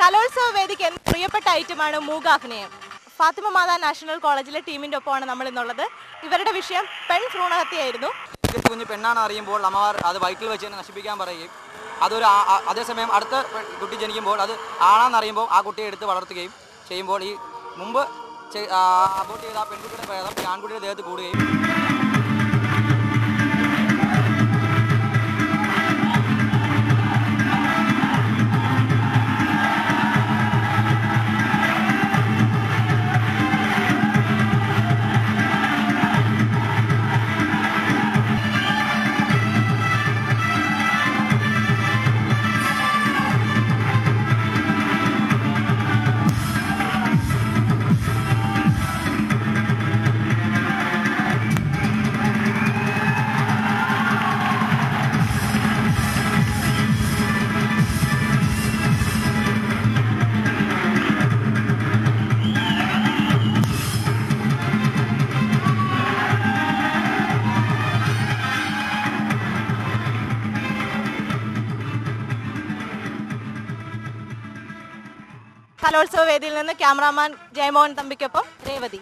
കലോത്സവ വേദിക്ക് പ്രിയപ്പെട്ട ഐറ്റമാണ് മൂകാഭിനയം. ഫാത്തിമ മാതാ നാഷണൽ കോളേജിലെ ടീമിന്റെ ഒപ്പമാണ് നമ്മൾ ഇന്നുള്ളത്. ഇവരുടെ വിഷയം പെൺ ഭ്രൂണഹത്യയായിരുന്നു. കുഞ്ഞ് പെണ്ണാണ് അറിയുമ്പോൾ അമ്മമാർ അത് വയറ്റിൽ വെച്ച് തന്നെ നശിപ്പിക്കാൻ പറയുകയും അതേസമയം അടുത്ത കുട്ടി ജനിക്കുമ്പോൾ അത് ആണാന്നറിയുമ്പോൾ ആ കുട്ടിയെ എടുത്ത് വളർത്തുകയും ചെയ്യുമ്പോൾ ഈ മുമ്പ് അബോർട്ട് ചെയ്ത ആ പെൺകുട്ടിയുടെ പ്രേതം ഈ ആൺകുട്ടിയുടെ ദേഹത്ത് കൂടുകയും കലോത്സവ വേദിയിൽ നിന്ന് ക്യാമറാമാൻ ജയമോഹൻ തമ്പിക്കൊപ്പം രേവതി.